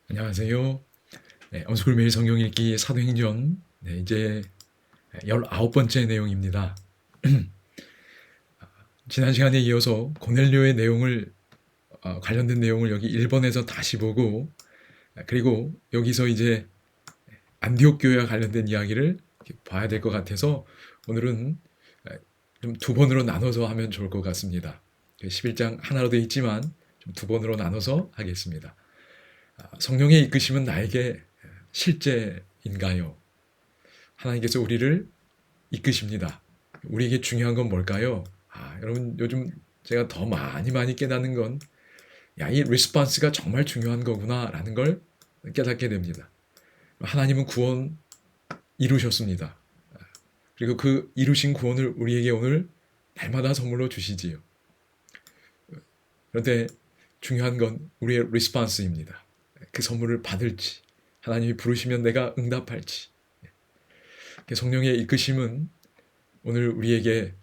안녕하세요. 엄스쿨 매일 성경 읽기 사도행전 이제 19번째 내용입니다. 지난 시간에 이어서 고넬료의 내용을 관련된 내용을 여기 1번에서 다시 보고 그리고 여기서 이제 안디옥 교회와 관련된 이야기를 봐야 될 것 같아서 오늘은 좀 두 번으로 나눠서 하면 좋을 것 같습니다. 11장 하나로 되어 있지만 좀 두 번으로 나눠서 하겠습니다. 성령의 이끄심은 나에게 실제인가요? 하나님께서 우리를 이끄십니다. 우리에게 중요한 건 뭘까요? 여러분 요즘 제가 더 많이 깨닫는 건 이 리스폰스가 정말 중요한 거구나라는 걸 깨닫게 됩니다. 하나님은 구원 이루셨습니다. 그리고 그 이루신 구원을 우리에게 오늘 날마다 선물로 주시지요. 그런데 중요한 건 우리의 리스폰스입니다. 그 선물을 받을지, 하나님이 부르시면 내가 응답할지. 성령의 이끄심은 오늘 우리에게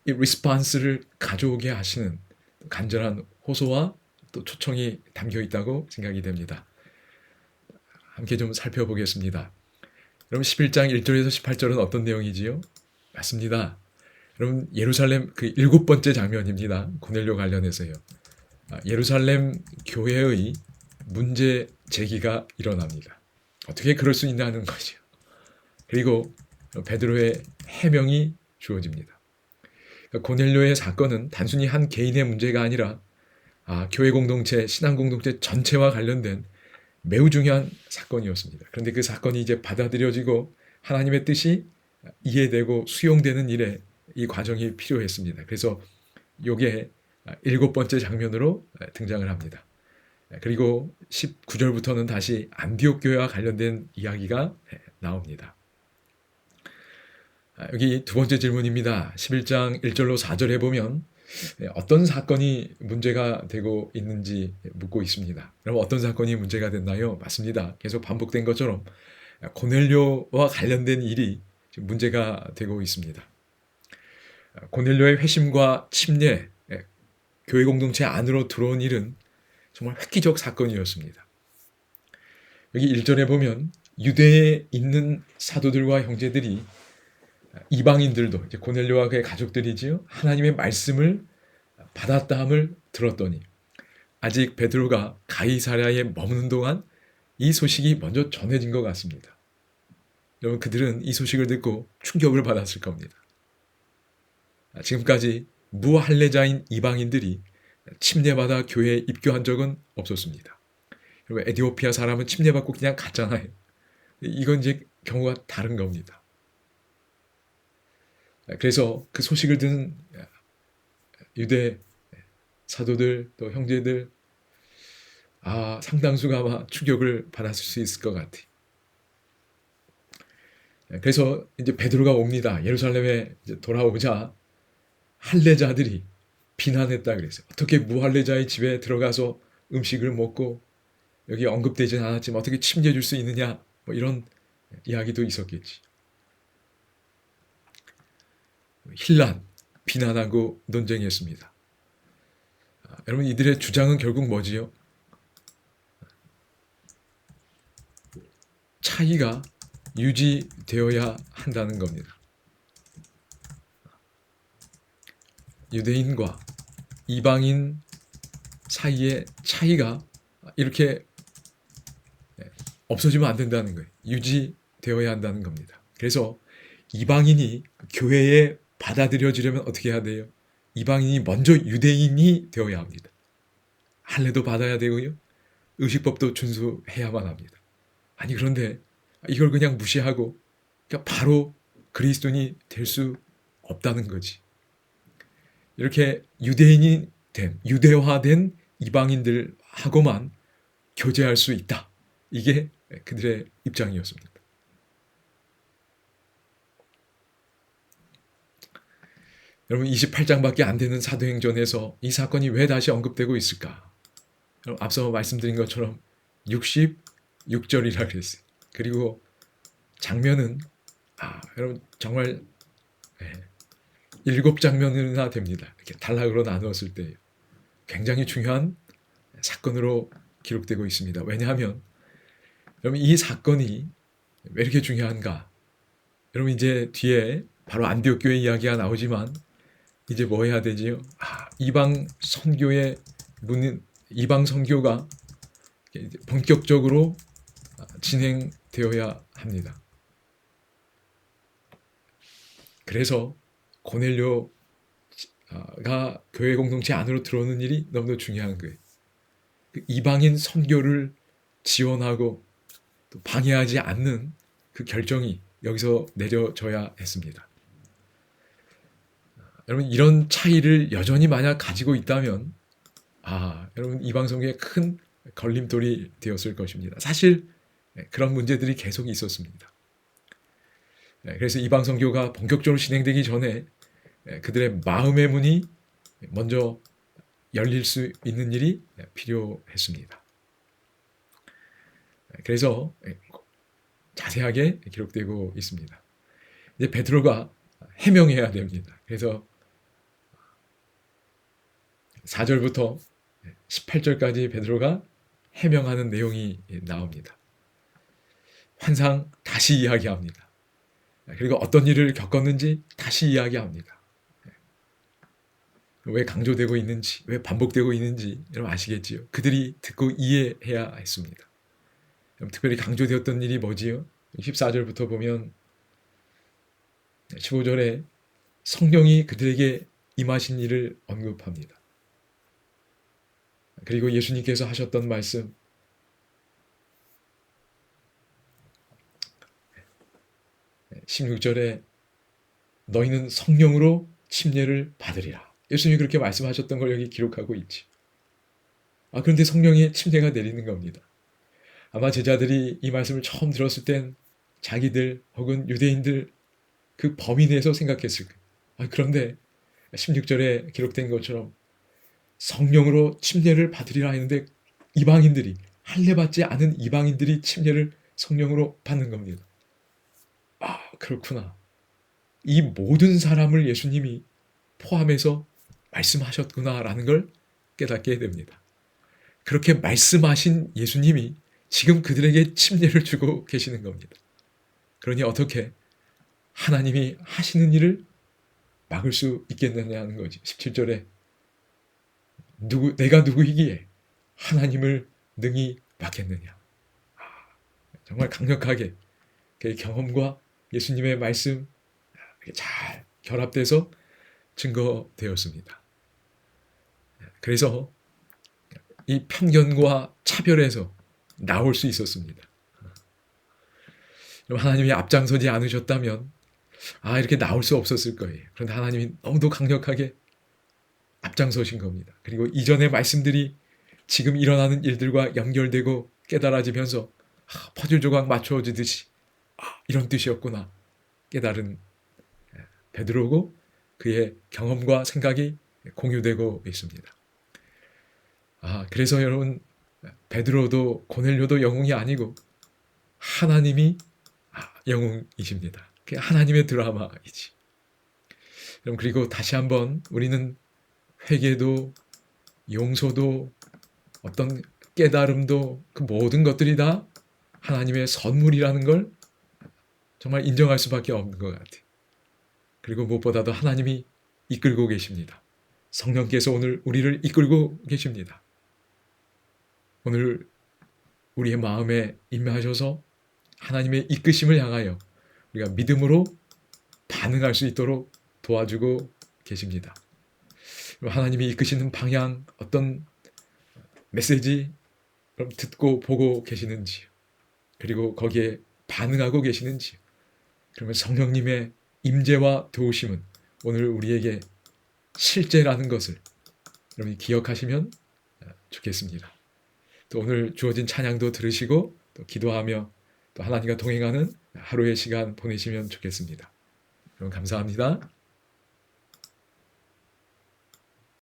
이 리스폰스를 가져오게 하시는 간절한 호소와 또 초청이 담겨 있다고 생각이 됩니다. 함께 좀 살펴보겠습니다. 여러분 11장 1절에서 18절은 어떤 내용이지요? 맞습니다. 여러분 예루살렘 그 7번째 장면입니다. 고넬료 관련해서요. 예루살렘 교회의 문제 제기가 일어납니다. 어떻게 그럴 수 있냐는 거죠. 그리고 베드로의 해명이 주어집니다. 고넬료의 사건은 단순히 한 개인의 문제가 아니라 교회 공동체, 신앙 공동체 전체와 관련된 매우 중요한 사건이었습니다. 그런데 그 사건이 이제 받아들여지고 하나님의 뜻이 이해되고 수용되는 일에 이 과정이 필요했습니다. 그래서 이게 7번째 장면으로 등장을 합니다. 그리고 19절부터는 다시 안디옥 교회와 관련된 이야기가 나옵니다. 여기 두 번째 질문입니다. 11장 1절로 4절에 보면 어떤 사건이 문제가 되고 있는지 묻고 있습니다. 여러분 어떤 사건이 문제가 됐나요? 맞습니다. 계속 반복된 것처럼 고넬료와 관련된 일이 문제가 되고 있습니다. 고넬료의 회심과 침례, 교회 공동체 안으로 들어온 일은 정말 획기적 사건이었습니다. 여기 1절에 보면 유대에 있는 사도들과 형제들이 이방인들도 이제 고넬료와 그의 가족들이지요. 하나님의 말씀을 받았다함을 들었더니 아직 베드로가 가이사랴에 머무는 동안 이 소식이 먼저 전해진 것 같습니다. 여러분 그들은 이 소식을 듣고 충격을 받았을 겁니다. 지금까지 무할례자인 이방인들이 침례받아 교회에 입교한 적은 없었습니다. 그리고 에티오피아 사람은 침례받고 그냥 갔잖아요. 이건 이제 경우가 다른 겁니다. 그래서 그 소식을 듣는 유대 사도들 또 형제들 상당수가 아마 충격을 받았을 수 있을 것 같아요. 그래서 이제 베드로가 옵니다. 예루살렘에 이제 돌아오자 할례자들이 비난했다 그랬어요. 어떻게 무할례자의 집에 들어가서 음식을 먹고 여기 언급되지는 않았지만 어떻게 침례 줄 수 있느냐 뭐 이런 이야기도 있었겠지. 힐난, 비난하고 논쟁했습니다. 여러분 이들의 주장은 결국 뭐지요? 차이가 유지되어야 한다는 겁니다. 유대인과 이방인 사이의 차이가 이렇게 없어지면 안 된다는 거예요. 유지되어야 한다는 겁니다. 그래서 이방인이 교회에 받아들여지려면 어떻게 해야 돼요? 이방인이 먼저 유대인이 되어야 합니다. 할례도 받아야 되고요. 의식법도 준수해야만 합니다. 아니 그런데 이걸 그냥 무시하고 그러니까 바로 그리스도인이 될 수 없다는 거지. 이렇게 유대인이 된 유대화된 이방인들하고만 교제할 수 있다. 이게 그들의 입장이었습니다. 여러분 28장밖에 안 되는 사도행전에서 이 사건이 왜 다시 언급되고 있을까? 여러분, 앞서 말씀드린 것처럼 66절이라 그랬어요. 그리고 장면은 여러분 정말 7장면이나 됩니다. 이렇게 단락으로 나누었을 때 굉장히 중요한 사건으로 기록되고 있습니다. 왜냐하면 여러분 이 사건이 왜 이렇게 중요한가? 여러분 이제 뒤에 바로 안디옥 교회 이야기가 나오지만 이제 뭐 해야 되지요? 이방 선교의 이방 선교가 본격적으로 진행되어야 합니다. 그래서 고넬료가 교회 공동체 안으로 들어오는 일이 너무나 중요한 거예요. 그 이방인 선교를 지원하고 또 방해하지 않는 그 결정이 여기서 내려져야 했습니다. 여러분 이런 차이를 여전히 만약 가지고 있다면 여러분 이방 선교에 큰 걸림돌이 되었을 것입니다. 사실 그런 문제들이 계속 있었습니다. 그래서 이방 선교가 본격적으로 진행되기 전에 그들의 마음의 문이 먼저 열릴 수 있는 일이 필요했습니다. 그래서 자세하게 기록되고 있습니다. 이제 베드로가 해명해야 됩니다. 그래서 4절부터 18절까지 베드로가 해명하는 내용이 나옵니다. 환상 다시 이야기합니다. 그리고 어떤 일을 겪었는지 다시 이야기합니다. 왜 강조되고 있는지, 왜 반복되고 있는지 여러분 아시겠지요? 그들이 듣고 이해해야 했습니다. 특별히 강조되었던 일이 뭐지요? 14절부터 보면 15절에 성령이 그들에게 임하신 일을 언급합니다. 그리고 예수님께서 하셨던 말씀 16절에 너희는 성령으로 침례를 받으리라. 예수님이 그렇게 말씀하셨던 걸 여기 기록하고 있지. 그런데 성령의 침례가 내리는 겁니다. 아마 제자들이 이 말씀을 처음 들었을 땐 자기들 혹은 유대인들 그 범위 내에서 생각했을 거예요. 그런데 16절에 기록된 것처럼 성령으로 침례를 받으리라 했는데 이방인들이 할례받지 않은 이방인들이 침례를 성령으로 받는 겁니다. 그렇구나. 이 모든 사람을 예수님이 포함해서 말씀하셨구나라는 걸 깨닫게 됩니다. 그렇게 말씀하신 예수님이 지금 그들에게 침례를 주고 계시는 겁니다. 그러니 어떻게 하나님이 하시는 일을 막을 수 있겠느냐는 거지. 17절에 내가 누구이기에 하나님을 능히 막겠느냐. 정말 강력하게 그 경험과 예수님의 말씀 잘 결합돼서 증거되었습니다. 그래서 이 편견과 차별에서 나올 수 있었습니다. 하나님이 앞장서지 않으셨다면 이렇게 나올 수 없었을 거예요. 그런데 하나님이 너무도 강력하게 앞장서신 겁니다. 그리고 이전의 말씀들이 지금 일어나는 일들과 연결되고 깨달아지면서 퍼즐 조각 맞춰지듯이 이런 뜻이었구나 깨달은 베드로고 그의 경험과 생각이 공유되고 있습니다. 그래서 여러분 베드로도 고넬료도 영웅이 아니고 하나님이 영웅이십니다. 그게 하나님의 드라마이지. 여러분 그리고 다시 한번 우리는 회개도 용서도 어떤 깨달음도 그 모든 것들이 다 하나님의 선물이라는 걸 정말 인정할 수밖에 없는 것 같아요. 그리고 무엇보다도 하나님이 이끌고 계십니다. 성령께서 오늘 우리를 이끌고 계십니다. 오늘 우리의 마음에 임하셔서 하나님의 이끄심을 향하여 우리가 믿음으로 반응할 수 있도록 도와주고 계십니다. 하나님이 이끄시는 방향, 어떤 메시지 그럼 듣고 보고 계시는지, 그리고 거기에 반응하고 계시는지, 그러면 성령님의 임재와 도우심은 오늘 우리에게 실제라는 것을 여러분이 기억하시면 좋겠습니다. 또 오늘 주어진 찬양도 들으시고 또 기도하며 또 하나님과 동행하는 하루의 시간 보내시면 좋겠습니다. 여러분 감사합니다.